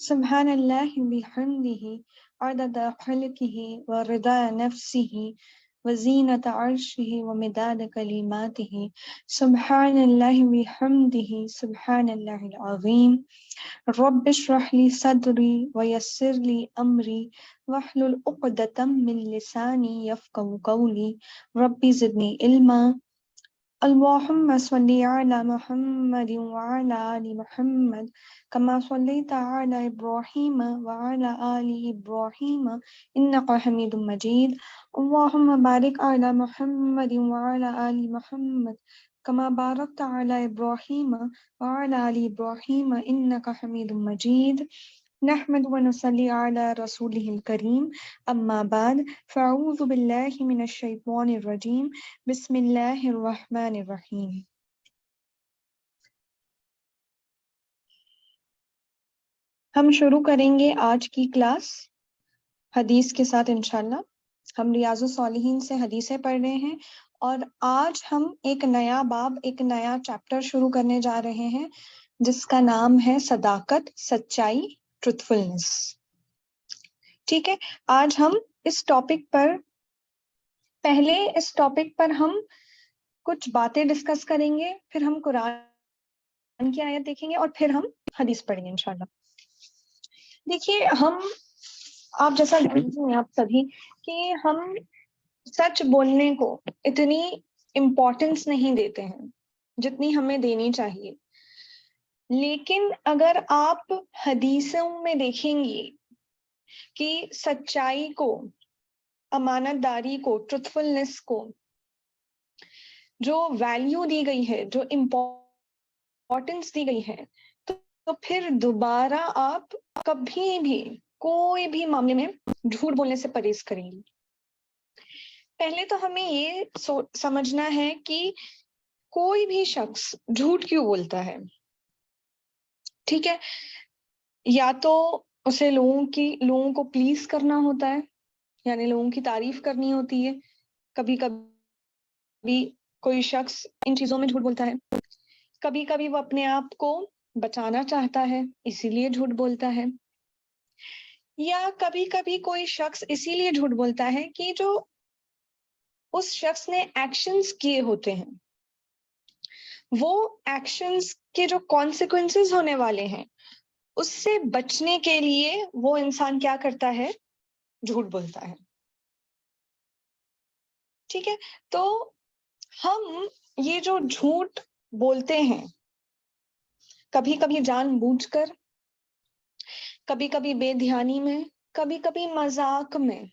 सुब्हानल्लाहि बिहम्दिही अदद खल्किही व रिदा नफ्सिही व ज़ीनत अर्शिही व मिदाद कलिमातिही। सुब्हानल्लाहि बिहम्दिही सुब्हानल्लाहिल अज़ीम। रब्बि इश्रह ली सदरी व यस्सिर ली अमरी वहलुल उक़दतम मिन लिसानी यफ़क़हू क़ौली। रब्बि ज़िदनी इल्मा। अल्लाहुम्मा सल्लि अला मुहम्मद व अला आलि मुहम्मद कमा सल्लैता अला इब्राहीम व अला आलि इब्राहीम इन्नका हमीदुम मजीद। अल्लाहुम्मा बारिक अला मुहम्मद व अला आलि मुहम्मद कमा बारकता अला इब्राहीम व अला आलि इब्राहीम इन्नका हमीदुम मजीद। नहमदु व नुसल्ली अला रसूलिहिल करीम। अम्मा बाद फ़अऊज़ु बिल्लाहि मिनश शैतानिर रजीम। बिस्मिल्लाहिर रहमानिर रहीम। हम शुरू करेंगे आज की क्लास हदीस के साथ इंशाल्लाह। हम रियाजुस सालिहीन से हदीसें पढ़ रहे हैं और आज हम एक नया बाब, एक नया चैप्टर शुरू करने जा रहे हैं जिसका नाम है सदाकत, सच्चाई, ट्रुथफुलनेस। ठीक है, आज हम इस टॉपिक पर हम कुछ बातें डिस्कस करेंगे, फिर हम कुरान की आयत देखेंगे और फिर हम हदीस पढ़ेंगे इंशाल्लाह। देखिए, आप जैसा जानते हैं आप सभी कि हम सच बोलने को इतनी इम्पोर्टेंस नहीं देते हैं जितनी हमें देनी चाहिए। लेकिन अगर आप हदीसों में देखेंगे कि सच्चाई को, अमानतदारी को, ट्रुथफुलनेस को जो वैल्यू दी गई है, जो इम्पोर्टेंस दी गई है, तो फिर दोबारा आप कभी भी कोई भी मामले में झूठ बोलने से परहेज करेंगी। पहले तो हमें ये समझना है कि कोई भी शख्स झूठ क्यों बोलता है। ठीक है, या तो उसे लोगों को प्लीज करना होता है, यानी लोगों की तारीफ करनी होती है। कभी कभी कोई शख्स इन चीजों में झूठ बोलता है। कभी कभी वो अपने आप को बचाना चाहता है, इसीलिए झूठ बोलता है। या कभी कभी कोई शख्स इसीलिए झूठ बोलता है कि जो उस शख्स ने एक्शंस किए होते हैं, वो एक्शंस के जो कॉन्सिक्वेंसेस होने वाले हैं, उससे बचने के लिए वो इंसान क्या करता है, झूठ बोलता है। ठीक है, तो हम ये जो झूठ बोलते हैं, कभी कभी जानबूझकर, कभी कभी बेध्यानी में, कभी कभी मजाक में,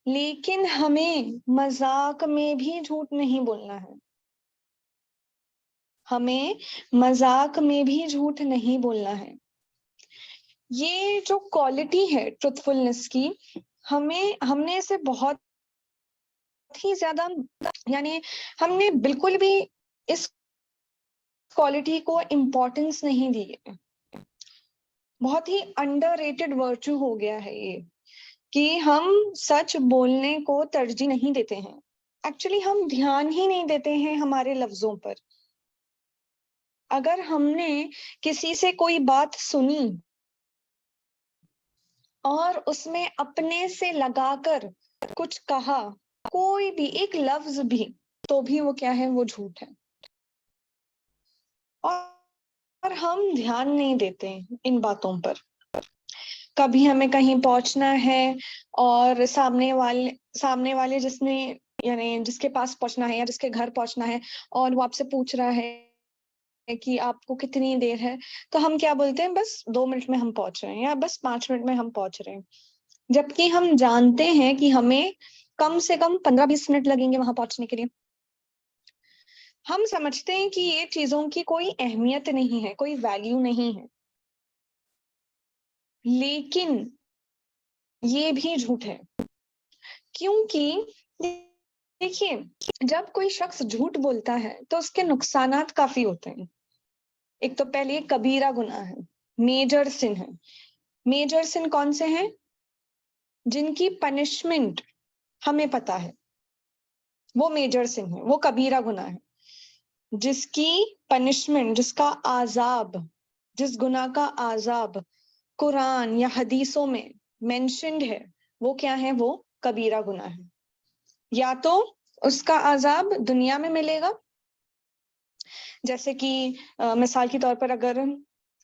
लेकिन हमें मजाक में भी झूठ नहीं बोलना है। हमें मजाक में भी झूठ नहीं बोलना है। ये जो क्वालिटी है ट्रुथफुलनेस की, हमने इसे बहुत ही ज्यादा, यानी हमने बिल्कुल भी इस क्वालिटी को इम्पोर्टेंस नहीं दी है। बहुत ही अंडररेटेड वर्चू हो गया है ये कि हम सच बोलने को तरजीह नहीं देते हैं। एक्चुअली हम ध्यान ही नहीं देते हैं हमारे लफ्जों पर। अगर हमने किसी से कोई बात सुनी और उसमें अपने से लगाकर कुछ कहा, कोई भी एक लफ्ज भी, तो भी वो क्या है, वो झूठ है। और हम ध्यान नहीं देते इन बातों पर। कभी हमें कहीं पहुंचना है और सामने वाले जिसने, यानी जिसके पास पहुंचना है या जिसके घर पहुंचना है, और वो आपसे पूछ रहा है कि आपको कितनी देर है, तो हम क्या बोलते हैं, बस 2 मिनट में हम पहुंच रहे हैं या बस 5 मिनट में हम पहुंच रहे हैं। जबकि हम जानते हैं कि हमें कम से कम 15-20 मिनट लगेंगे वहां पहुंचने के लिए। हम समझते हैं कि ये चीजों की कोई अहमियत नहीं है, कोई वैल्यू नहीं है, लेकिन ये भी झूठ है। क्योंकि देखिए, जब कोई शख्स झूठ बोलता है तो उसके नुकसानात काफी होते हैं। एक तो पहले कबीरा गुनाह है, मेजर सिन है। मेजर सिन कौन से हैं? जिनकी पनिशमेंट हमें पता है, वो मेजर सिन है, वो कबीरा गुनाह है। जिसकी पनिशमेंट, जिसका आजाब, जिस गुनाह का आजाब कुरान या हदीसों में मेंशन्ड है वो क्या है, वो कबीरा गुनाह है। या तो उसका अजाब दुनिया में मिलेगा, जैसे कि मिसाल के तौर पर अगर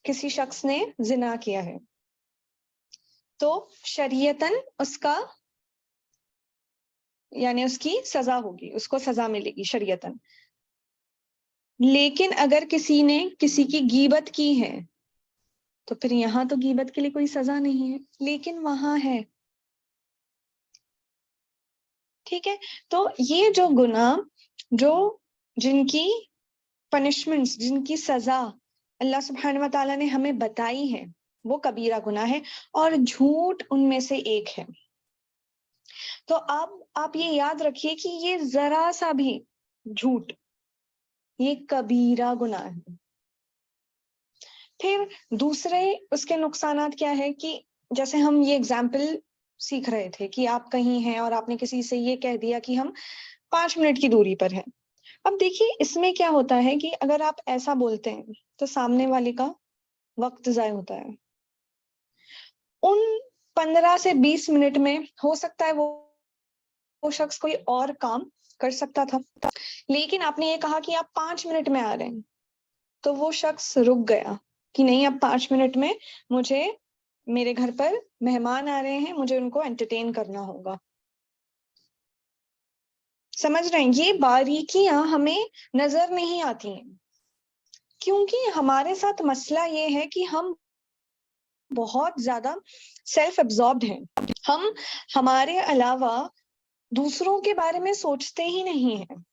किसी शख्स ने जिना किया है तो शरीयतन उसका यानी उसकी सजा होगी, उसको सजा मिलेगी शरीयतन। लेकिन अगर किसी ने किसी की गीबत की है तो फिर यहाँ तो गीबत के लिए कोई सजा नहीं है, लेकिन वहां है। ठीक है, तो ये जो गुनाह, जो जिनकी पनिशमेंट्स, जिनकी सजा अल्लाह सुब्हानहू व तआला ने हमें बताई है, वो कबीरा गुनाह है और झूठ उनमें से एक है। तो अब आप ये याद रखिए कि ये जरा सा भी झूठ, ये कबीरा गुनाह है। फिर दूसरे उसके नुकसानात क्या है कि जैसे हम ये एग्जाम्पल सीख रहे थे कि आप कहीं हैं और आपने किसी से ये कह दिया कि हम 5 मिनट की दूरी पर हैं। अब देखिए इसमें क्या होता है कि अगर आप ऐसा बोलते हैं तो सामने वाले का वक्त जाया होता है। उन 15 से 20 मिनट में हो सकता है वो शख्स कोई और काम कर सकता था, लेकिन आपने ये कहा कि आप 5 मिनट में आ रहे हैं, तो वो शख्स रुक गया कि नहीं, अब 5 मिनट में मुझे, मेरे घर पर मेहमान आ रहे हैं, मुझे उनको एंटरटेन करना होगा। समझ रहे हैं, ये बारीकियां हमें नजर नहीं आती हैं, क्योंकि हमारे साथ मसला ये है कि हम बहुत ज्यादा सेल्फ एब्जॉर्ब्ड हैं। हम हमारे अलावा दूसरों के बारे में सोचते ही नहीं हैं।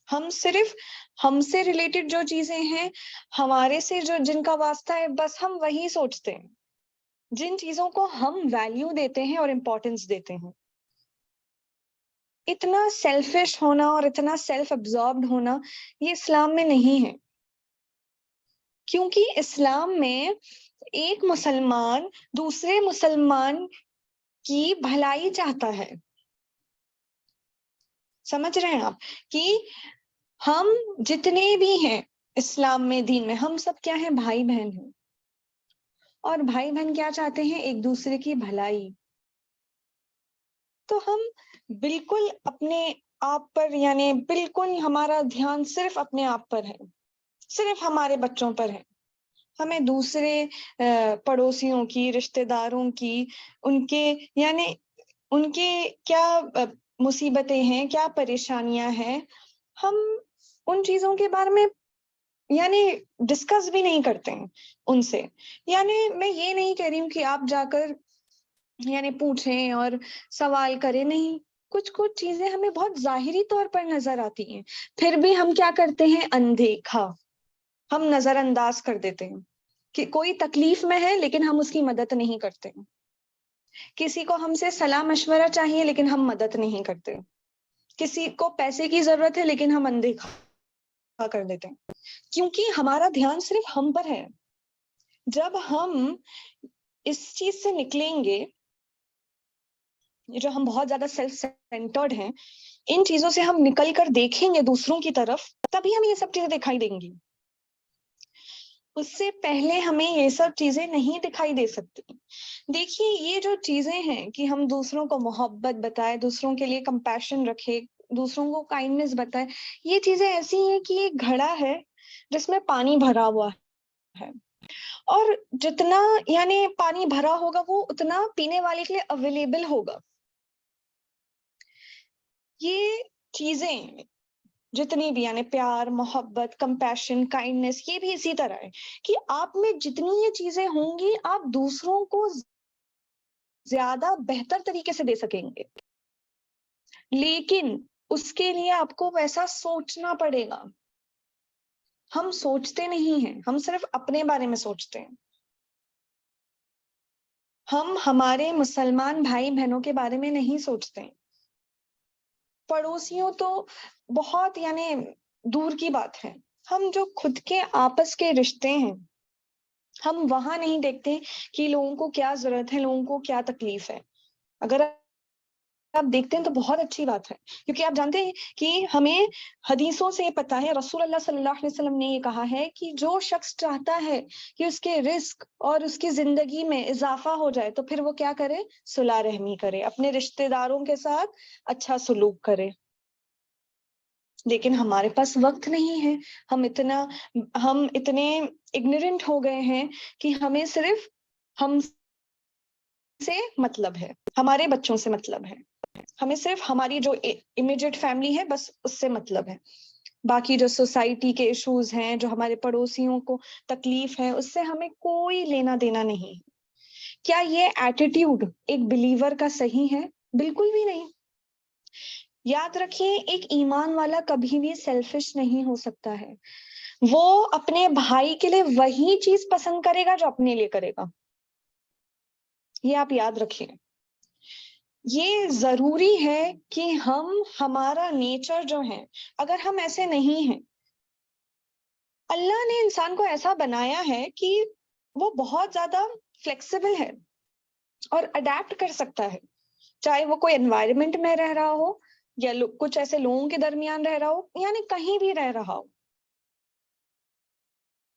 हम सिर्फ हमसे रिलेटेड जो चीजें हैं, हमारे से जो जिनका वास्ता है, बस हम वही सोचते हैं। जिन चीजों को हम वैल्यू देते हैं और इम्पोर्टेंस देते हैं, इतना सेल्फिश होना और इतना सेल्फ एब्जॉर्ब्ड होना ये इस्लाम में नहीं है। क्योंकि इस्लाम में एक मुसलमान दूसरे मुसलमान की भलाई चाहता है। समझ रहे हैं आप कि हम जितने भी हैं इस्लाम में, दीन में, हम सब क्या हैं, भाई बहन हैं। और भाई बहन क्या चाहते हैं, एक दूसरे की भलाई। तो हम बिल्कुल अपने आप पर, यानी बिल्कुल हमारा ध्यान सिर्फ अपने आप पर है, सिर्फ हमारे बच्चों पर है। हमें दूसरे पड़ोसियों की, रिश्तेदारों की, उनके यानी उनके क्या मुसीबतें हैं, क्या परेशानियां हैं, हम उन चीजों के बारे में यानी डिस्कस भी नहीं करते हैं उनसे। यानी मैं ये नहीं कह रही हूँ कि आप जाकर यानी पूछें और सवाल करें, नहीं। कुछ कुछ चीजें हमें बहुत जाहिरी तौर पर नजर आती हैं, फिर भी हम क्या करते हैं, अनदेखा, हम नजरअंदाज कर देते हैं कि कोई तकलीफ में है लेकिन हम उसकी मदद नहीं करते। किसी को हमसे सलाह मशवरा चाहिए लेकिन हम मदद नहीं करते। किसी को पैसे की जरूरत है लेकिन हम अनदेखा कर देते हैं, क्योंकि हमारा ध्यान सिर्फ हम पर है। जब हम इस चीज से निकलेंगे, जो हम बहुत ज्यादा सेल्फ सेंटर्ड हैं, इन चीजों से हम निकल कर देखेंगे दूसरों की तरफ, तभी हमें ये सब चीजें दिखाई देंगी। उससे पहले हमें ये सब चीजें नहीं दिखाई दे सकती। देखिए ये जो चीजें हैं कि हम दूसरों को मोहब्बत बताए, दूसरों के लिए कंपैशन रखे, दूसरों को काइंडनेस बताए, ये चीजें ऐसी हैं कि एक घड़ा है जिसमें पानी भरा हुआ है, और जितना यानी पानी भरा होगा वो उतना पीने वाले के लिए अवेलेबल होगा। ये चीजें जितनी भी यानी प्यार, मोहब्बत, कंपैशन, काइंडनेस, ये भी इसी तरह है कि आप में जितनी ये चीजें होंगी, आप दूसरों को ज्यादा बेहतर तरीके से दे सकेंगे। लेकिन उसके लिए आपको वैसा सोचना पड़ेगा। हम सोचते नहीं हैं, हम सिर्फ अपने बारे में सोचते हैं। हम हमारे मुसलमान भाई बहनों के बारे में नहीं सोचते हैं। पड़ोसियों तो बहुत यानी दूर की बात है। हम जो खुद के आपस के रिश्ते हैं, हम वहां नहीं देखते कि लोगों को क्या जरूरत है, लोगों को क्या तकलीफ है। अगर आप देखते हैं तो बहुत अच्छी बात है, क्योंकि आप जानते हैं कि हमें हदीसों से पता है, रसूल अल्लाह सल्लल्लाहु अलैहि वसल्लम ने ये कहा है कि जो शख्स चाहता है कि उसके रिस्क और उसकी जिंदगी में इजाफा हो जाए तो फिर वो क्या करे, सुलह रहमी करे, अपने रिश्तेदारों के साथ अच्छा सलूक करे। लेकिन हमारे पास वक्त नहीं है, हम इतने इग्नोरेंट हो गए हैं कि हमें सिर्फ हमसे मतलब है, हमारे बच्चों से मतलब है, हमें सिर्फ हमारी जो इमीडिएट फैमिली है बस उससे मतलब है। बाकी जो सोसाइटी के इश्यूज हैं, जो हमारे पड़ोसियों को तकलीफ है, उससे हमें कोई लेना देना नहीं है। क्या ये एटीट्यूड एक बिलीवर का सही है? बिल्कुल भी नहीं। याद रखिए, एक ईमान वाला कभी भी सेल्फिश नहीं हो सकता है। वो अपने भाई के लिए वही चीज पसंद करेगा जो अपने लिए करेगा। ये आप याद रखिए। ये जरूरी है कि हमारा नेचर जो है, अगर हम ऐसे नहीं हैं, अल्लाह ने इंसान को ऐसा बनाया है कि वो बहुत ज्यादा फ्लेक्सिबल है और अडेप्ट कर सकता है, चाहे वो कोई एनवायरनमेंट में रह रहा हो या कुछ ऐसे लोगों के दरमियान रह रहा हो, यानी कहीं भी रह रहा हो,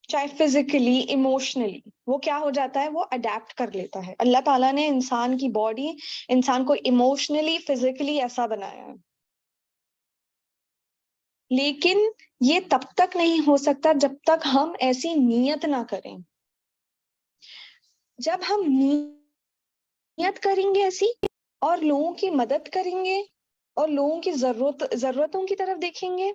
चाहे फिजिकली इमोशनली, वो क्या हो जाता है, वो अडेप्ट कर लेता है। अल्लाह ताला ने इंसान की बॉडी, इंसान को इमोशनली फिजिकली ऐसा बनाया है। लेकिन ये तब तक नहीं हो सकता जब तक हम ऐसी नीयत ना करें। जब हम नियत करेंगे ऐसी, और लोगों की मदद करेंगे और लोगों की जरूरतों की तरफ देखेंगे,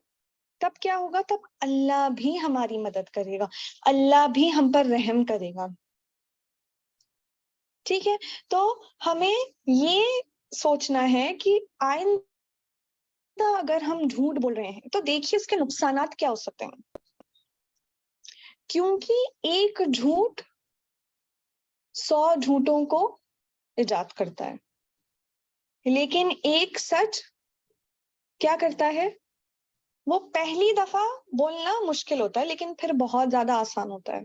तब क्या होगा, तब अल्लाह भी हमारी मदद करेगा, अल्लाह भी हम पर रहम करेगा। ठीक है, तो हमें ये सोचना है कि आइंदा अगर हम झूठ बोल रहे हैं तो देखिए इसके नुकसानात क्या हो सकते हैं। क्योंकि एक झूठ 100 झूठों को इजाद करता है, लेकिन एक सच क्या करता है, वो पहली दफा बोलना मुश्किल होता है लेकिन फिर बहुत ज्यादा आसान होता है।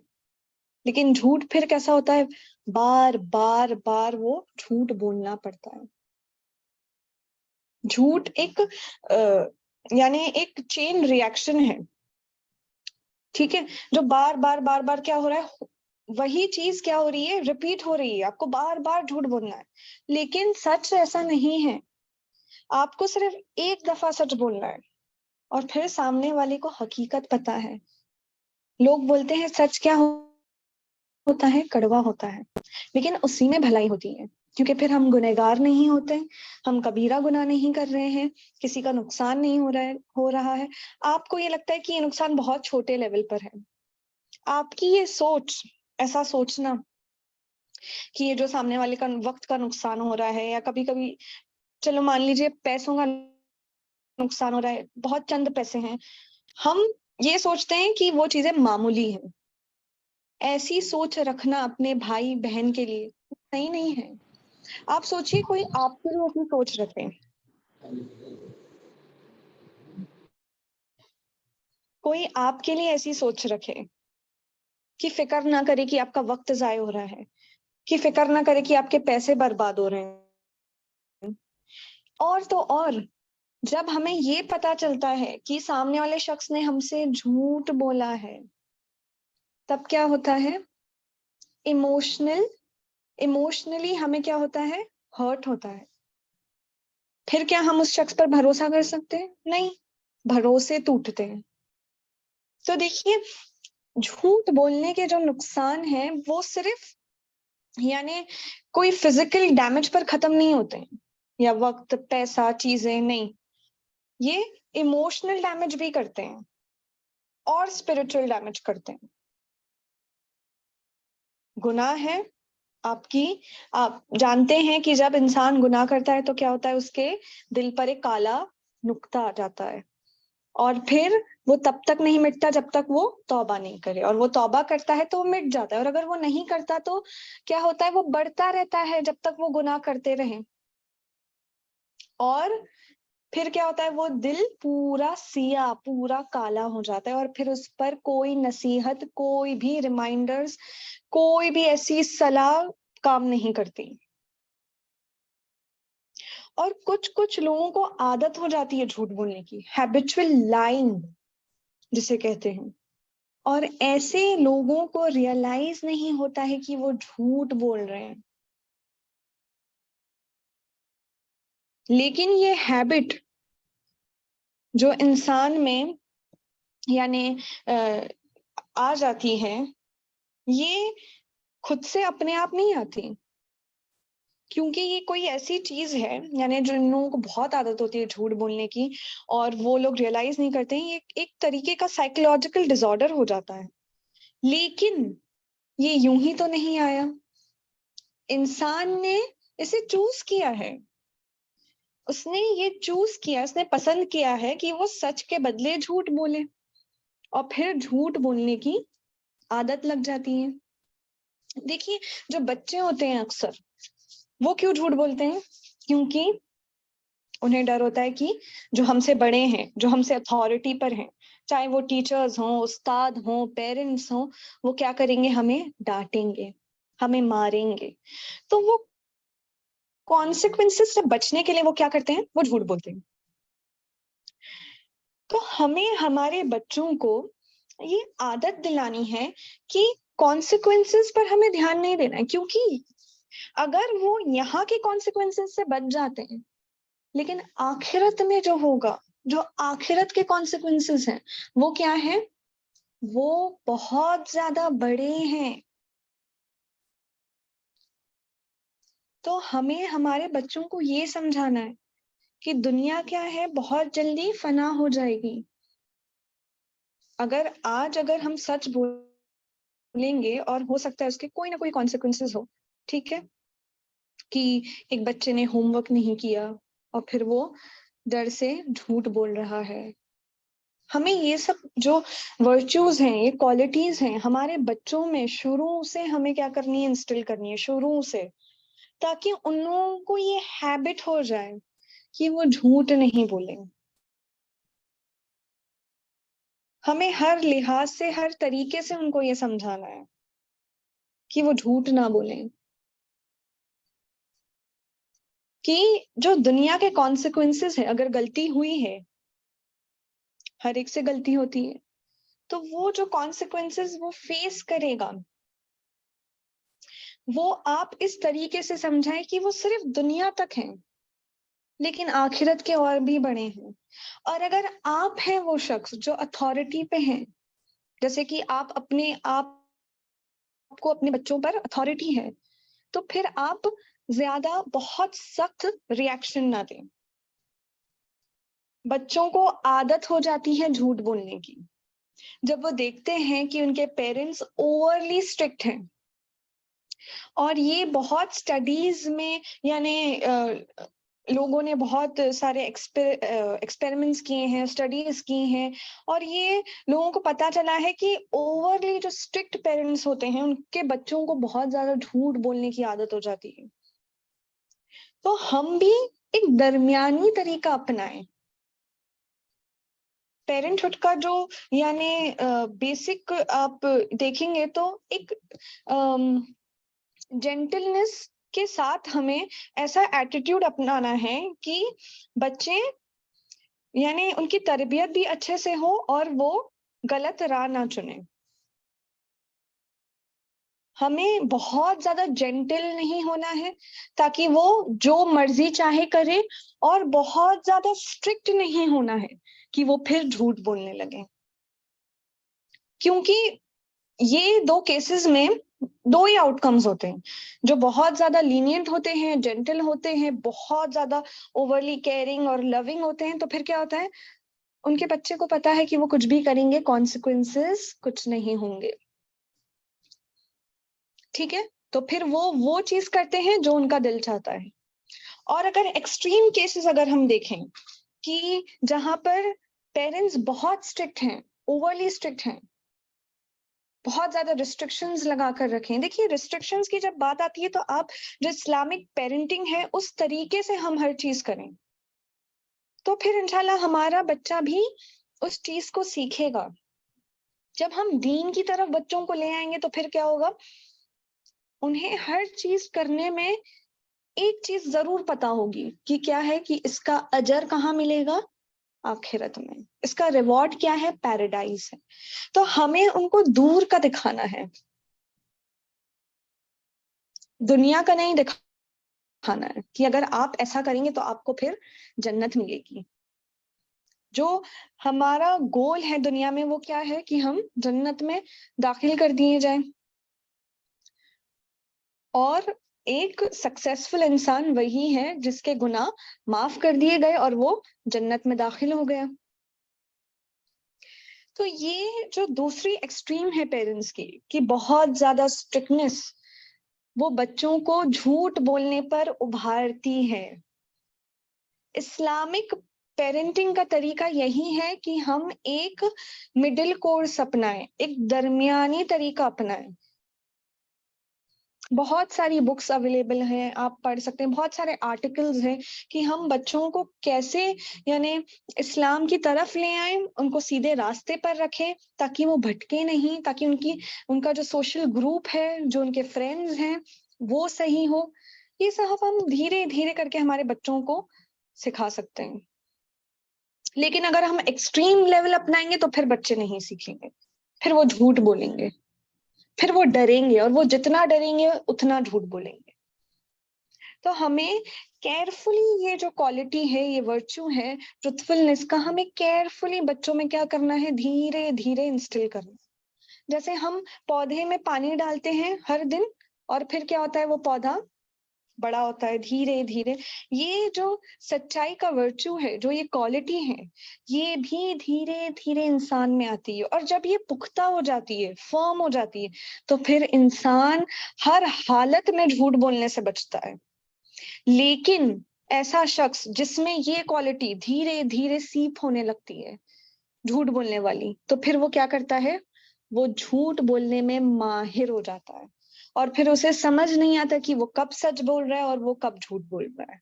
लेकिन झूठ फिर कैसा होता है, बार बार बार वो झूठ बोलना पड़ता है। झूठ एक यानी एक चेन रिएक्शन है। ठीक है, जो बार बार बार बार क्या हो रहा है, वही चीज क्या हो रही है, रिपीट हो रही है, आपको बार बार झूठ बोलना है। लेकिन सच ऐसा नहीं है, आपको सिर्फ एक दफा सच बोलना है और फिर सामने वाले को हकीकत पता है। लोग बोलते हैं सच क्या होता है, कड़वा होता है, लेकिन उसी में भलाई होती है, क्योंकि फिर हम गुनहगार नहीं होते, हम कबीरा गुनाह नहीं कर रहे हैं, किसी का नुकसान नहीं हो रहा है। आपको ये लगता है कि ये नुकसान बहुत छोटे लेवल पर है। आपकी ये सोच, ऐसा सोचना कि ये जो सामने वाले का वक्त का नुकसान हो रहा है, या कभी कभी चलो मान लीजिए पैसों का नुकसान हो रहा है, बहुत चंद पैसे हैं, हम ये सोचते हैं कि वो चीजें मामूली हैं। ऐसी सोच रखना अपने भाई बहन के लिए सही नहीं है। आप सोचिए कोई आपके लिए ऐसी सोच रखे, कोई आपके लिए ऐसी सोच रखे कि फिक्र ना करे कि आपका वक्त जाय हो रहा है, कि फिक्र ना करे कि आपके पैसे बर्बाद हो रहे हैं। और तो और, जब हमें ये पता चलता है कि सामने वाले शख्स ने हमसे झूठ बोला है, तब क्या होता है, इमोशनली हमें क्या होता है, हर्ट होता है। फिर क्या हम उस शख्स पर भरोसा कर सकते हैं? नहीं, भरोसे टूटते हैं। तो देखिए, झूठ बोलने के जो नुकसान हैं वो सिर्फ यानी कोई फिजिकल डैमेज पर खत्म नहीं होते हैं, या वक्त पैसा चीजें नहीं, ये इमोशनल डैमेज भी करते हैं और स्पिरिचुअल डैमेज करते हैं। गुनाह है आपकी, आप जानते हैं कि जब इंसान गुनाह करता है तो क्या होता है, उसके दिल पर एक काला नुक्ता आ जाता है, और फिर वो तब तक नहीं मिटता जब तक वो तौबा नहीं करे, और वो तौबा करता है तो वो मिट जाता है, और अगर वो नहीं करता तो क्या होता है, वो बढ़ता रहता है जब तक वो गुनाह करते रहे। और फिर क्या होता है, वो दिल पूरा सिया, पूरा काला हो जाता है, और फिर उस पर कोई नसीहत, कोई भी रिमाइंडर्स, कोई भी ऐसी सलाह काम नहीं करती। और कुछ कुछ लोगों को आदत हो जाती है झूठ बोलने की, हैबिचुअल लाइंग जिसे कहते हैं। और ऐसे लोगों को रियलाइज नहीं होता है कि वो झूठ बोल रहे हैं, लेकिन ये हैबिट जो इंसान में यानी आ जाती है, ये खुद से अपने आप नहीं आती, क्योंकि ये कोई ऐसी चीज है यानी जिन लोगों को बहुत आदत होती है झूठ बोलने की और वो लोग रियलाइज नहीं करते हैं, ये एक तरीके का साइकोलॉजिकल डिसऑर्डर हो जाता है। लेकिन ये यूं ही तो नहीं आया, इंसान ने इसे चूज किया है, उसने ये चूज किया, उसने पसंद किया है कि वो सच के बदले झूठ बोले और फिर झूठ बोलने की आदत लग जाती है। देखिए, जो बच्चे होते हैं अक्सर वो क्यों झूठ बोलते हैं? क्योंकि उन्हें डर होता है कि जो हमसे बड़े हैं, जो हमसे अथॉरिटी पर हैं, चाहे वो टीचर्स हों, उस्ताद हों, पेरेंट्स हों, वो क्या करेंगे? हमें डांटेंगे, हमें मारेंगे। तो वो कॉन्सिक्वेंसेस से बचने के लिए वो क्या करते हैं? वो झूठ बोलते हैं। तो हमें हमारे बच्चों को ये आदत दिलानी है कि कॉन्सिक्वेंसेस पर हमें ध्यान नहीं देना है, क्योंकि अगर वो यहाँ के कॉन्सिक्वेंसेस से बच जाते हैं, लेकिन आखिरत में जो होगा, जो आखिरत के कॉन्सिक्वेंसेस हैं, वो क्या है? वो बहुत ज्यादा बड़े हैं। तो हमें हमारे बच्चों को ये समझाना है कि दुनिया क्या है, बहुत जल्दी फना हो जाएगी। अगर हम सच बोलेंगे और हो सकता है उसके कोई ना कोई कॉन्सिक्वेंसेस हो, ठीक है, कि एक बच्चे ने होमवर्क नहीं किया और फिर वो डर से झूठ बोल रहा है। हमें ये सब जो वर्च्यूज हैं, ये क्वालिटीज हैं, हमारे बच्चों में शुरू से हमें क्या करनी है? इंस्टिल करनी है शुरू से, ताकि उन लोगों को ये हैबिट हो जाए कि वो झूठ नहीं बोले। हमें हर लिहाज से, हर तरीके से उनको ये समझाना है कि वो झूठ ना बोलें, कि जो दुनिया के कॉन्सिक्वेंसेस है, अगर गलती हुई है, हर एक से गलती होती है, तो वो जो कॉन्सिक्वेंसेस वो फेस करेगा, वो आप इस तरीके से समझाएं कि वो सिर्फ दुनिया तक है, लेकिन आखिरत के और भी बड़े हैं। और अगर आप हैं वो शख्स जो अथॉरिटी पे हैं, जैसे कि आप अपने आप को, अपने बच्चों पर अथॉरिटी है, तो फिर आप ज्यादा बहुत सख्त रिएक्शन ना दें। बच्चों को आदत हो जाती है झूठ बोलने की जब वो देखते हैं कि उनके पेरेंट्स ओवरली स्ट्रिक्ट हैं। और ये बहुत स्टडीज में यानी लोगों ने बहुत सारे एक्सपेरिमेंट्स किए हैं, स्टडीज की हैं, और ये लोगों को पता चला है कि ओवरली जो स्ट्रिक्ट पेरेंट्स होते हैं उनके बच्चों को बहुत ज्यादा झूठ बोलने की आदत हो जाती है। तो हम भी एक दरमियानी तरीका अपनाएं। पेरेंटहुड का जो यानी बेसिक आप देखेंगे तो एक जेंटलनेस के साथ हमें ऐसा एटीट्यूड अपनाना है कि बच्चे यानी उनकी तरबियत भी अच्छे से हो और वो गलत राह ना चुने। हमें बहुत ज्यादा जेंटल नहीं होना है ताकि वो जो मर्जी चाहे करे, और बहुत ज्यादा स्ट्रिक्ट नहीं होना है कि वो फिर झूठ बोलने लगे। क्योंकि ये दो केसेस में दो ही आउटकम्स होते हैं। जो बहुत ज्यादा लीनियंट होते हैं, जेंटल होते हैं, बहुत ज्यादा ओवरली केयरिंग और लविंग होते हैं, तो फिर क्या होता है? उनके बच्चे को पता है कि वो कुछ भी करेंगे, कॉन्सिक्वेंसेस कुछ नहीं होंगे। ठीक है, तो फिर वो चीज करते हैं जो उनका दिल चाहता है। और अगर एक्सट्रीम केसेस अगर हम देखें कि जहां पर पेरेंट्स बहुत स्ट्रिक्ट हैं, ओवरली स्ट्रिक्ट हैं, बहुत ज्यादा रिस्ट्रिक्शंस लगा कर रखें। देखिए, रिस्ट्रिक्शंस की जब बात आती है तो आप जो इस्लामिक पेरेंटिंग है उस तरीके से हम हर चीज करें, तो फिर इंशाल्लाह हमारा बच्चा भी उस चीज को सीखेगा। जब हम दीन की तरफ बच्चों को ले आएंगे तो फिर क्या होगा? उन्हें हर चीज करने में एक चीज जरूर पता होगी कि क्या है, कि इसका अजर कहाँ मिलेगा, आखिरत में। इसका रिवॉर्ड क्या है, पैराडाइज है। तो हमें उनको दूर का दिखाना है, दुनिया का नहीं दिखाना है, कि अगर आप ऐसा करेंगे तो आपको फिर जन्नत मिलेगी। जो हमारा गोल है दुनिया में वो क्या है, कि हम जन्नत में दाखिल कर दिए जाएं। और एक सक्सेसफुल इंसान वही है जिसके गुनाह माफ कर दिए गए और वो जन्नत में दाखिल हो गया। तो ये जो दूसरी एक्सट्रीम है पेरेंट्स की, कि बहुत ज्यादा स्ट्रिक्टनेस वो बच्चों को झूठ बोलने पर उभारती है। इस्लामिक पेरेंटिंग का तरीका यही है कि हम एक मिडिल कोर्स अपनाएं, एक दरमियानी तरीका अपनाएं। बहुत सारी बुक्स अवेलेबल हैं, आप पढ़ सकते हैं, बहुत सारे आर्टिकल्स हैं कि हम बच्चों को कैसे यानी इस्लाम की तरफ ले आए, उनको सीधे रास्ते पर रखें ताकि वो भटके नहीं, ताकि उनका जो सोशल ग्रुप है, जो उनके फ्रेंड्स हैं, वो सही हो। ये सब हम धीरे धीरे करके हमारे बच्चों को सिखा सकते हैं। लेकिन अगर हम एक्सट्रीम लेवल अपनाएंगे तो फिर बच्चे नहीं सीखेंगे, फिर वो झूठ बोलेंगे, फिर वो डरेंगे, और वो जितना डरेंगे उतना झूठ बोलेंगे। तो हमें केयरफुली ये जो क्वालिटी है, ये वर्च्यू है ट्रुथफुलनेस का, हमें केयरफुली बच्चों में क्या करना है, धीरे धीरे इंस्टिल करना। जैसे हम पौधे में पानी डालते हैं हर दिन, और फिर क्या होता है, वो पौधा बड़ा होता है धीरे धीरे। ये जो सच्चाई का वर्च्यू है, जो ये क्वालिटी है, ये भी धीरे धीरे इंसान में आती है। और जब ये पुख्ता हो जाती है, फर्म हो जाती है, तो फिर इंसान हर हालत में झूठ बोलने से बचता है। लेकिन ऐसा शख्स जिसमें ये क्वालिटी धीरे धीरे सीप होने लगती है, झूठ बोलने वाली, तो फिर वो क्या करता है, वो झूठ बोलने में माहिर हो जाता है। और फिर उसे समझ नहीं आता कि वो कब सच बोल रहा है और वो कब झूठ बोल रहा है।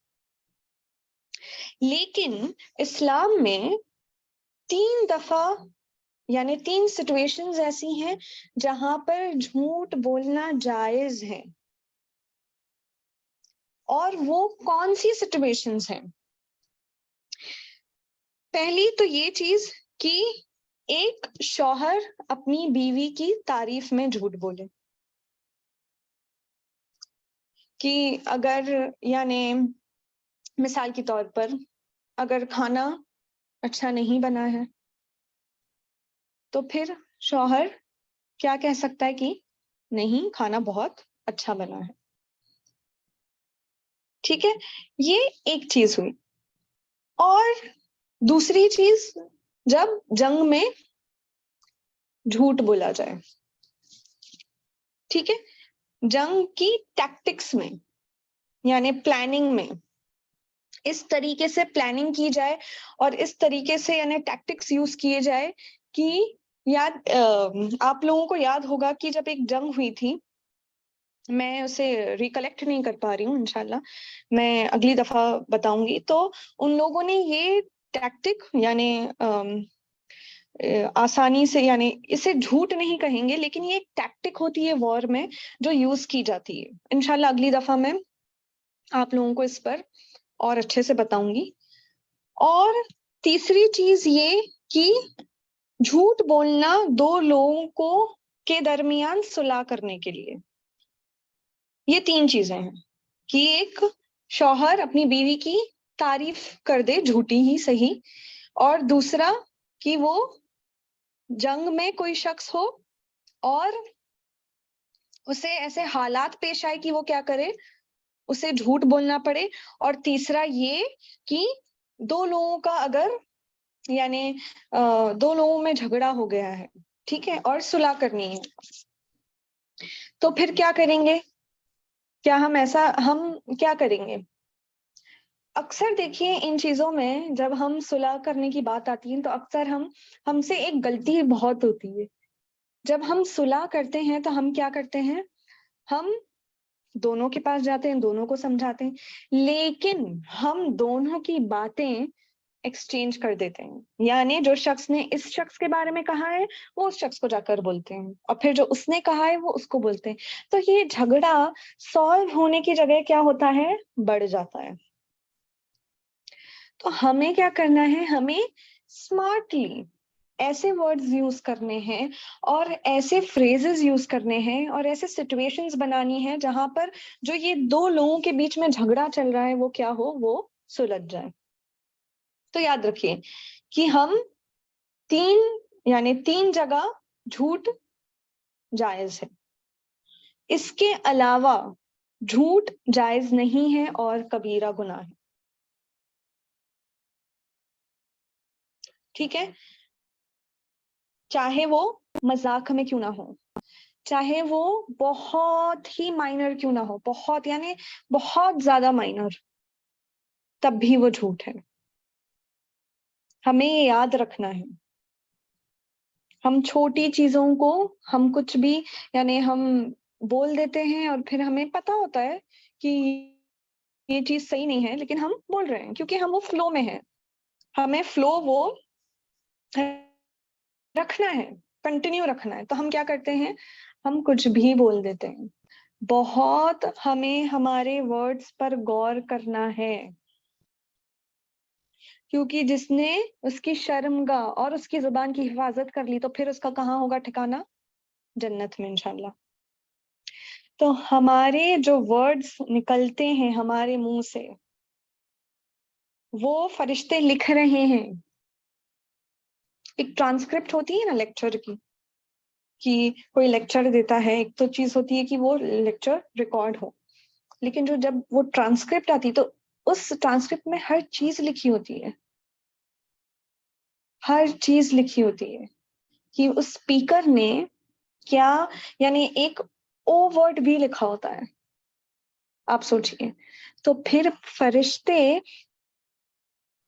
लेकिन इस्लाम में 3 दफा यानी 3 सिचुएशंस ऐसी हैं जहां पर झूठ बोलना जायज है। और वो कौन सी सिचुएशंस हैं? पहली तो ये चीज कि एक शौहर अपनी बीवी की तारीफ में झूठ बोले, कि अगर यानी मिसाल के तौर पर अगर खाना अच्छा नहीं बना है तो फिर शौहर क्या कह सकता है, कि नहीं, खाना बहुत अच्छा बना है। ठीक है, ये एक चीज हुई। और दूसरी चीज, जब जंग में झूठ बोला जाए, ठीक है, जंग की टैक्टिक्स में यानी प्लानिंग में इस तरीके से प्लानिंग की जाए और इस तरीके से यानी टैक्टिक्स यूज किए जाए कि आप लोगों को याद होगा कि जब एक जंग हुई थी, मैं उसे रिकलेक्ट नहीं कर पा रही हूँ, इंशाल्लाह मैं अगली दफा बताऊंगी। तो उन लोगों ने ये टैक्टिक यानी आसानी से, यानी इसे झूठ नहीं कहेंगे, लेकिन ये एक टैक्टिक होती है वॉर में जो यूज की जाती है। इंशाल्लाह अगली दफा मैं आप लोगों को इस पर और अच्छे से बताऊंगी। और तीसरी चीज ये कि झूठ बोलना 2 लोगों को के दरमियान सुलह करने के लिए। ये 3 चीजें हैं, कि एक शौहर अपनी बीवी की तारीफ कर दे, झूठी ही सही, और दूसरा कि वो जंग में कोई शख्स हो और उसे ऐसे हालात पेश आए कि वो क्या करे, उसे झूठ बोलना पड़े। और तीसरा ये कि 2 लोगों का अगर यानी 2 लोगों में झगड़ा हो गया है, ठीक है, और सुलह करनी है, तो फिर क्या करेंगे, हम क्या करेंगे? अक्सर देखिए इन चीजों में जब हम सुलह करने की बात आती है तो अक्सर हमसे एक गलती बहुत होती है। जब हम सुलह करते हैं तो हम क्या करते हैं, हम दोनों के पास जाते हैं, दोनों को समझाते हैं, लेकिन हम दोनों की बातें एक्सचेंज कर देते हैं, यानी जो शख्स ने इस शख्स के बारे में कहा है वो उस शख्स को जाकर बोलते हैं, और फिर जो उसने कहा है वो उसको बोलते हैं। तो ये झगड़ा सॉल्व होने की जगह क्या होता है, बढ़ जाता है। तो हमें क्या करना है, हमें स्मार्टली ऐसे वर्ड्स यूज करने हैं और ऐसे फ्रेजेस यूज करने हैं और ऐसे सिचुएशंस बनानी है जहां पर जो ये दो लोगों के बीच में झगड़ा चल रहा है वो क्या हो, वो सुलझ जाए। तो याद रखिए कि हम तीन जगह झूठ जायज है, इसके अलावा झूठ जायज नहीं है और कबीरा गुनाह है। ठीक है, चाहे वो मजाक में क्यों ना हो, चाहे वो बहुत ही माइनर क्यों ना हो, बहुत यानी बहुत ज्यादा माइनर, तब भी वो झूठ है। हमें ये याद रखना है। हम छोटी चीजों को हम कुछ भी यानी हम बोल देते हैं और फिर हमें पता होता है कि ये चीज सही नहीं है, लेकिन हम बोल रहे हैं क्योंकि हम वो फ्लो में है। हमें फ्लो वो रखना है, कंटिन्यू रखना है। तो हम क्या करते हैं, हम कुछ भी बोल देते हैं। बहुत हमें हमारे वर्ड्स पर गौर करना है, क्योंकि जिसने उसकी शर्मगाह और उसकी जुबान की हिफाजत कर ली तो फिर उसका कहाँ होगा ठिकाना, जन्नत में इंशाल्लाह। तो हमारे जो वर्ड्स निकलते हैं हमारे मुंह से, वो फरिश्ते लिख रहे हैं। एक ट्रांसक्रिप्ट होती है ना लेक्चर की, कि कोई लेक्चर देता है, एक तो चीज होती है कि वो लेक्चर रिकॉर्ड हो, लेकिन जो जब वो ट्रांसक्रिप्ट आती है तो उस ट्रांसक्रिप्ट में हर चीज लिखी होती है, हर चीज लिखी होती है कि उस स्पीकर ने क्या, यानी एक ओ वर्ड भी लिखा होता है। आप सोचिए, तो फिर फरिश्ते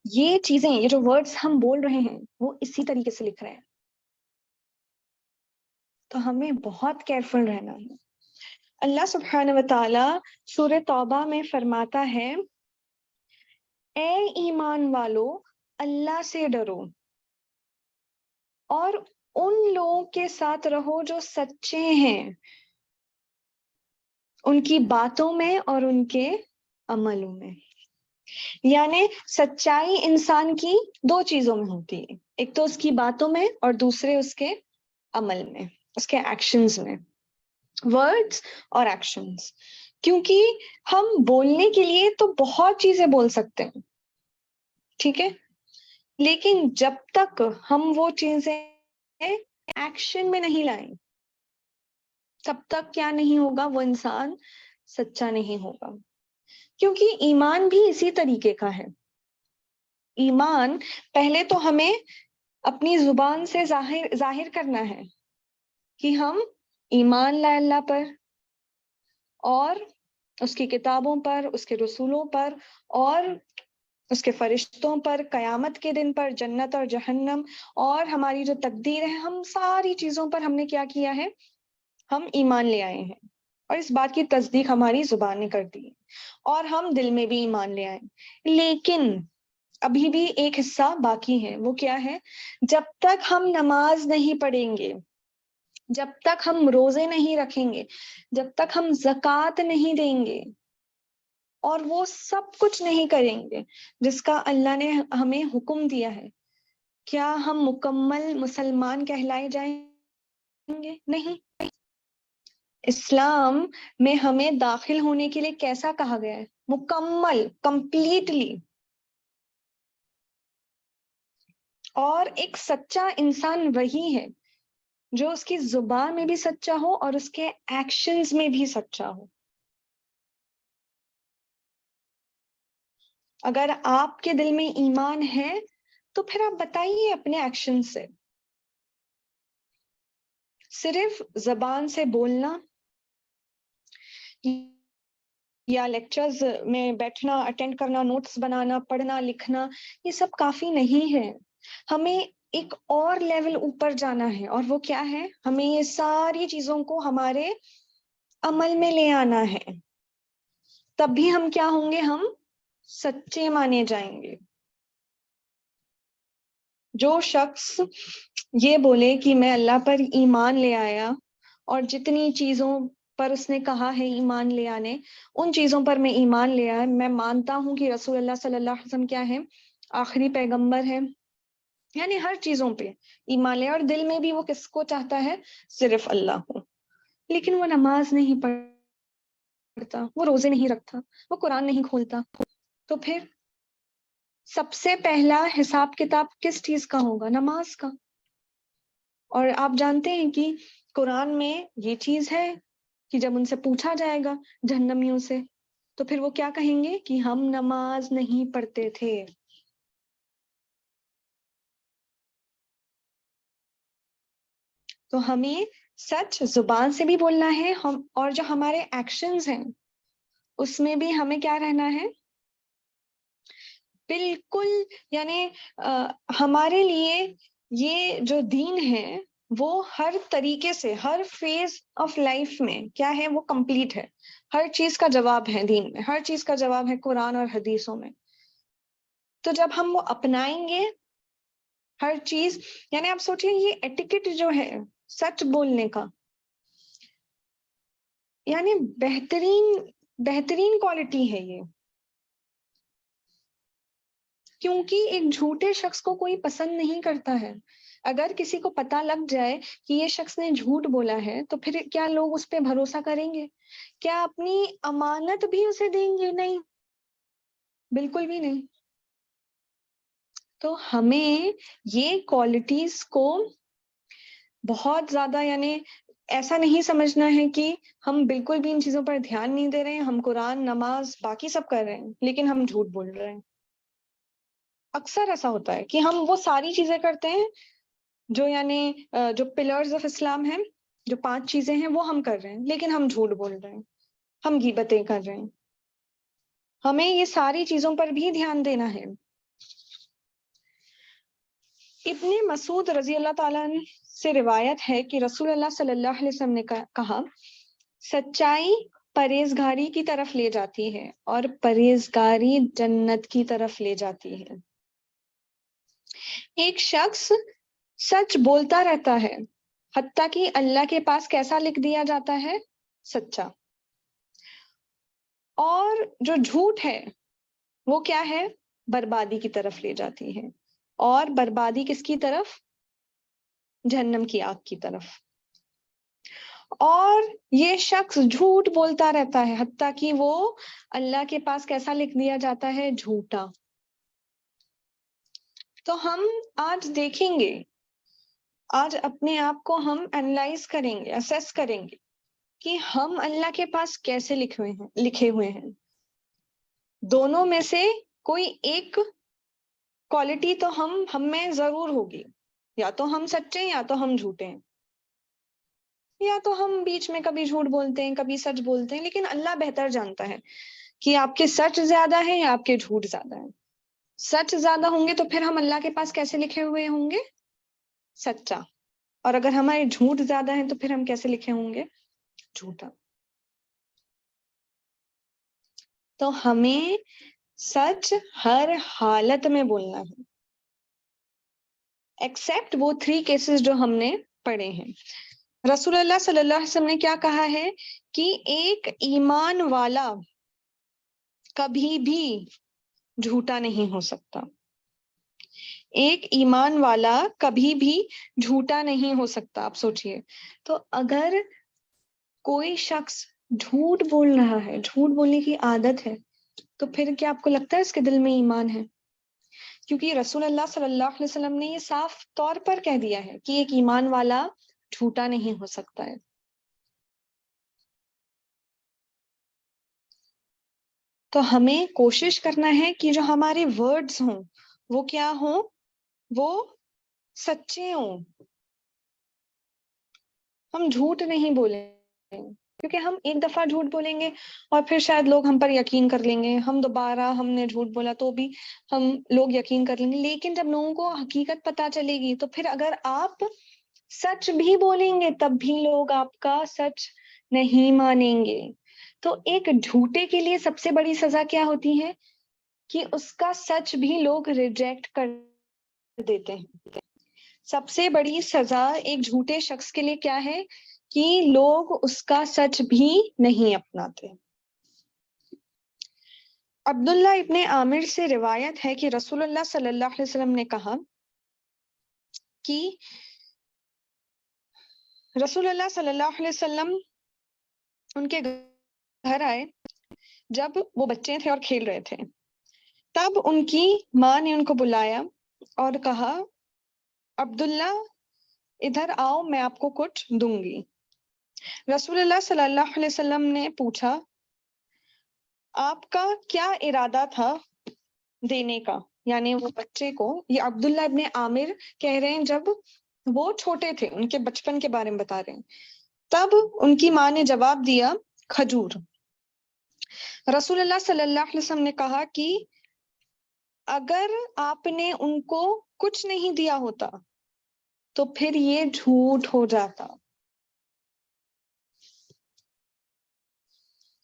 ये चीजें, ये जो वर्ड्स हम बोल रहे हैं वो इसी तरीके से लिख रहे हैं। तो हमें बहुत केयरफुल रहना है। अल्लाह सुब्हानहू व तआला सूरह तौबा में फरमाता है, ए ईमान वालो अल्लाह से डरो और उन लोगों के साथ रहो जो सच्चे हैं, उनकी बातों में और उनके अमलों में। यानी सच्चाई इंसान की दो चीजों में होती है, एक तो उसकी बातों में और दूसरे उसके अमल में, उसके एक्शंस में, वर्ड्स और एक्शंस। क्योंकि हम बोलने के लिए तो बहुत चीजें बोल सकते हैं, ठीक है, लेकिन जब तक हम वो चीजें एक्शन में नहीं लाएं तब तक क्या नहीं होगा, वो इंसान सच्चा नहीं होगा। क्योंकि ईमान भी इसी तरीके का है। ईमान पहले तो हमें अपनी जुबान से जाहिर जाहिर करना है कि हम ईमान लाए अल्लाह पर और उसकी किताबों पर, उसके रसूलों पर और उसके फरिश्तों पर, कयामत के दिन पर, जन्नत और जहन्नम और हमारी जो तकदीर है, हम सारी चीजों पर हमने क्या किया है, हम ईमान ले आए हैं। और इस बात की तस्दीक हमारी जुबान ने कर दी है और हम दिल में भी ईमान ले आए। लेकिन अभी भी एक हिस्सा बाकी है, वो क्या है, जब तक हम नमाज नहीं पढ़ेंगे, जब तक हम रोजे नहीं रखेंगे, जब तक हम ज़कात नहीं देंगे और वो सब कुछ नहीं करेंगे जिसका अल्लाह ने हमें हुक्म दिया है, क्या हम मुकम्मल मुसलमान कहलाए जाएंगे? नहीं। इस्लाम में हमें दाखिल होने के लिए कैसा कहा गया है, मुकम्मल, कंप्लीटली। और एक सच्चा इंसान वही है जो उसकी जुबान में भी सच्चा हो और उसके एक्शंस में भी सच्चा हो। अगर आपके दिल में ईमान है तो फिर आप बताइए अपने एक्शन से। सिर्फ जबान से बोलना या लेक्चर्स में बैठना, अटेंड करना, नोट्स बनाना, पढ़ना, लिखना, ये सब काफी नहीं है। हमें एक और लेवल ऊपर जाना है, और वो क्या है, हमें ये सारी चीजों को हमारे अमल में ले आना है। तब भी हम क्या होंगे, हम सच्चे माने जाएंगे। जो शख्स ये बोले कि मैं अल्लाह पर ईमान ले आया और जितनी चीजों पर उसने कहा है ईमान ले आने, उन चीजों पर मैं ईमान ले आया, मैं मानता हूँ कि रसूलुल्लाह सल्लल्लाहु अलैहि वसल्लम क्या है, आखिरी पैगंबर है, यानी हर चीजों पे ईमान ले, और दिल में भी वो किसको चाहता है, सिर्फ अल्लाह को, लेकिन वो नमाज नहीं पढ़ता, वो रोजे नहीं रखता, वो कुरान नहीं खोलता, तो फिर सबसे पहला हिसाब किताब किस चीज का होगा, नमाज का। और आप जानते हैं कि कुरान में ये चीज है कि जब उनसे पूछा जाएगा जहन्नमियों से, तो फिर वो क्या कहेंगे कि हम नमाज नहीं पढ़ते थे। तो हमें सच जुबान से भी बोलना है, हम और जो हमारे एक्शंस हैं उसमें भी हमें क्या रहना है, बिल्कुल, यानी हमारे लिए ये जो दीन है वो हर तरीके से, हर फेज ऑफ लाइफ में क्या है, वो कंप्लीट है, हर चीज का जवाब है दीन में, हर चीज का जवाब है कुरान और हदीसों में। तो जब हम वो अपनाएंगे हर चीज, यानी आप सोचिए ये एटिकेट जो है सच बोलने का, यानी बेहतरीन बेहतरीन क्वालिटी है ये, क्योंकि एक झूठे शख्स को कोई पसंद नहीं करता है। अगर किसी को पता लग जाए कि ये शख्स ने झूठ बोला है, तो फिर क्या लोग उस पर भरोसा करेंगे, क्या अपनी अमानत भी उसे देंगे, नहीं, बिल्कुल भी नहीं। तो हमें ये क्वालिटीज को बहुत ज्यादा, यानी ऐसा नहीं समझना है कि हम बिल्कुल भी इन चीजों पर ध्यान नहीं दे रहे हैं, हम कुरान नमाज बाकी सब कर रहे हैं लेकिन हम झूठ बोल रहे हैं। अक्सर ऐसा होता है कि हम वो सारी चीजें करते हैं जो, यानी जो पिलर्स ऑफ इस्लाम है, जो 5 चीजें हैं वो हम कर रहे हैं लेकिन हम झूठ बोल रहे हैं, हम गीबतें कर रहे हैं। हमें ये सारी चीजों पर भी ध्यान देना है। इब्ने मसूद रजी अल्लाह ताला अन्हु से रिवायत है कि रसूलुल्लाह सल्लल्लाहु अलैहि वसल्लम ने कहा, सच्चाई परहेजगारी की तरफ ले जाती है और परहेजगारी जन्नत की तरफ ले जाती है। एक शख्स सच बोलता रहता है, हत्ता कि अल्लाह के पास कैसा लिख दिया जाता है, सच्चा। और जो झूठ है वो क्या है, बर्बादी की तरफ ले जाती है, और बर्बादी किसकी तरफ, जहन्नम की आग की तरफ। और ये शख्स झूठ बोलता रहता है, हत्ता कि वो अल्लाह के पास कैसा लिख दिया जाता है, झूठा। तो हम आज देखेंगे, आज अपने आप को हम एनालाइज करेंगे, असेस करेंगे कि हम अल्लाह के पास कैसे लिखे हुए हैं। दोनों में से कोई एक क्वालिटी तो हम में जरूर होगी, या तो हम सच्चे हैं या तो हम झूठे हैं, या तो हम बीच में कभी झूठ बोलते हैं कभी सच बोलते हैं, लेकिन अल्लाह बेहतर जानता है कि आपके सच ज्यादा है या आपके झूठ ज्यादा है। सच ज्यादा होंगे तो फिर हम अल्लाह के पास कैसे लिखे हुए होंगे, सच्चा। और अगर हमारे झूठ ज्यादा है तो फिर हम कैसे लिखे होंगे, झूठा। तो हमें सच हर हालत में बोलना है, एक्सेप्ट वो 3 केसेस जो हमने पढ़े हैं। रसूलुल्लाह सल्लल्लाहु अलैहि वसल्लम ने क्या कहा है कि एक ईमान वाला कभी भी झूठा नहीं हो सकता, एक ईमान वाला कभी भी झूठा नहीं हो सकता। आप सोचिए, तो अगर कोई शख्स झूठ बोल रहा है, झूठ बोलने की आदत है, तो फिर क्या आपको लगता है उसके दिल में ईमान है? क्योंकि रसूलुल्लाह सल्लल्लाहु अलैहि वसल्लम ने ये साफ तौर पर कह दिया है कि एक ईमान वाला झूठा नहीं हो सकता है। तो हमें कोशिश करना है कि जो हमारे वर्ड्स हों वो क्या हों, वो सच्चे हों, हम झूठ नहीं बोलें। क्योंकि हम एक दफा झूठ बोलेंगे और फिर शायद लोग हम पर यकीन कर लेंगे, हम दोबारा हमने झूठ बोला तो भी हम लोग यकीन कर लेंगे, लेकिन जब लोगों को हकीकत पता चलेगी तो फिर अगर आप सच भी बोलेंगे तब भी लोग आपका सच नहीं मानेंगे। तो एक झूठे के लिए सबसे बड़ी सजा क्या होती है कि उसका सच भी लोग रिजेक्ट कर देते हैं। सबसे बड़ी सजा एक झूठे शख्स के लिए क्या है कि लोग उसका सच भी नहीं अपनाते। अब्दुल्ला इब्ने आमिर से रिवायत है कि रसूलुल्लाह सल्लल्लाहु अलैहि वसल्लम ने कहा कि रसूलुल्लाह सल्लल्लाहु अलैहि वसल्लम उनके घर आए जब वो बच्चे थे और खेल रहे थे। तब उनकी माँ ने उनको बुलाया और कहा, अब्दुल्ला इधर आओ, मैं आपको कुछ दूंगी। रसूलुल्लाह सल्लल्लाहु अलैहि वसल्लम ने पूछा, आपका क्या इरादा था देने का? यानी वो बच्चे को, ये अब्दुल्ला इब्ने आमिर कह रहे हैं, जब वो छोटे थे उनके बचपन के बारे में बता रहे हैं। तब उनकी माँ ने जवाब दिया, खजूर। रसूलुल्लाह सल्लल्लाहु अलैहि वसल्लम ने कहा कि अगर आपने उनको कुछ नहीं दिया होता तो फिर ये झूठ हो जाता।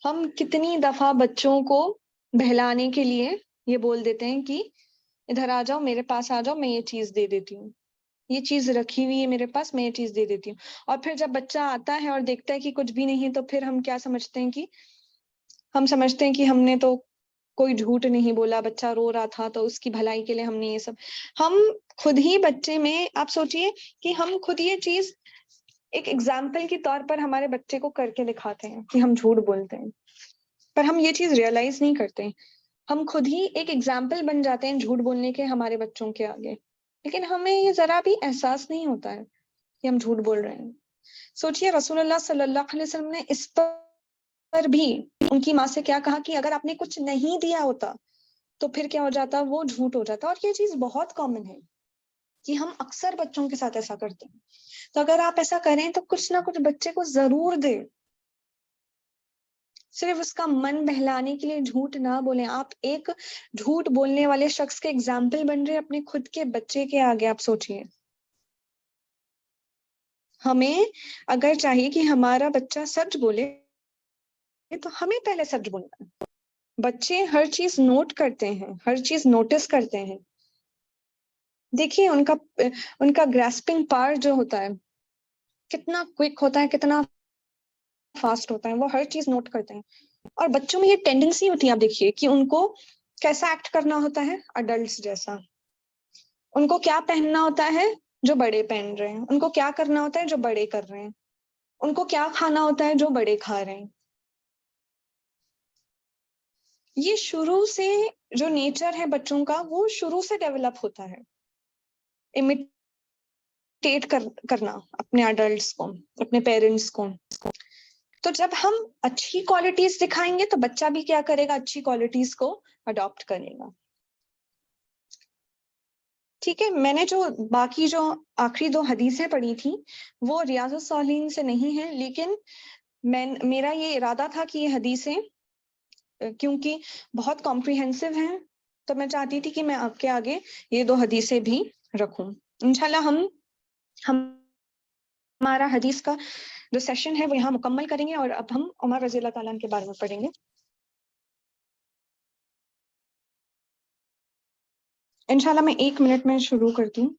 हम कितनी दफा बच्चों को बहलाने के लिए ये बोल देते हैं कि इधर आ जाओ, मेरे पास आ जाओ, मैं ये चीज दे देती हूँ, ये चीज रखी हुई है मेरे पास, मैं ये चीज दे देती हूँ। और फिर जब बच्चा आता है और देखता है कि कुछ भी नहीं है, तो फिर हम क्या समझते हैं कि हमने तो कोई झूठ नहीं बोला, बच्चा रो रहा था तो उसकी भलाई के लिए हमने ये सब। हम खुद ही बच्चे में, आप सोचिए कि हम खुद ये चीज एक एग्जाम्पल के तौर पर हमारे बच्चे को करके दिखाते हैं कि हम झूठ बोलते हैं, पर हम ये चीज रियलाइज नहीं करते। हम खुद ही एक एग्जाम्पल बन जाते हैं झूठ बोलने के हमारे बच्चों के आगे, लेकिन हमें ये जरा भी एहसास नहीं होता है कि हम झूठ बोल रहे हैं। सोचिए, रसूलुल्लाह सल्लल्लाहु अलैहि वसल्लम ने इस पर भी उनकी माँ से क्या कहा कि अगर आपने कुछ नहीं दिया होता तो फिर क्या हो जाता, वो झूठ हो जाता। और ये चीज बहुत कॉमन है कि हम अक्सर बच्चों के साथ ऐसा करते हैं। तो अगर आप ऐसा करें तो कुछ ना कुछ बच्चे को जरूर दे, सिर्फ उसका मन बहलाने के लिए झूठ ना बोलें। आप एक झूठ बोलने वाले शख्स के एग्जाम्पल बन रहे अपने खुद के बच्चे के आगे। आप सोचिए, हमें अगर चाहिए कि हमारा बच्चा सच बोले तो हमें पहले सच बोलना है। बच्चे हर चीज नोट करते हैं, हर चीज नोटिस करते हैं। देखिए, उनका ग्रास्पिंग पावर जो होता है कितना क्विक होता है, कितना फास्ट होता है, वो हर चीज नोट करते हैं। और बच्चों में ये टेंडेंसी होती है, आप देखिए कि उनको कैसा एक्ट करना होता है, अडल्ट्स जैसा। उनको क्या पहनना होता है जो बड़े पहन रहे हैं, उनको क्या करना होता है जो बड़े कर रहे हैं, उनको क्या खाना होता है जो बड़े खा रहे हैं। ये शुरू से जो नेचर है बच्चों का, वो शुरू से डेवलप होता है, इमिटेट करना अपने अडल्ट्स को, अपने पेरेंट्स को। तो जब हम अच्छी क्वालिटीज दिखाएंगे तो बच्चा भी क्या करेगा, अच्छी क्वालिटीज को अडॉप्ट करेगा। ठीक है, मैंने जो बाकी जो आखिरी 2 हदीसें पढ़ी थी वो रियाजुस सालिहीन से नहीं है, लेकिन मेरा ये इरादा था कि ये हदीसें क्योंकि बहुत कॉम्प्रिहेंसिव हैं, तो मैं चाहती थी कि मैं आपके आगे ये 2 हदीसें भी रखूं। इंशाल्लाह हमारा हदीस का जो सेशन है वो यहाँ मुकम्मल करेंगे और अब हम उमर रज़ी अल्लाह ताला के बारे में पढ़ेंगे। इंशाल्लाह मैं 1 मिनट में शुरू करती हूँ।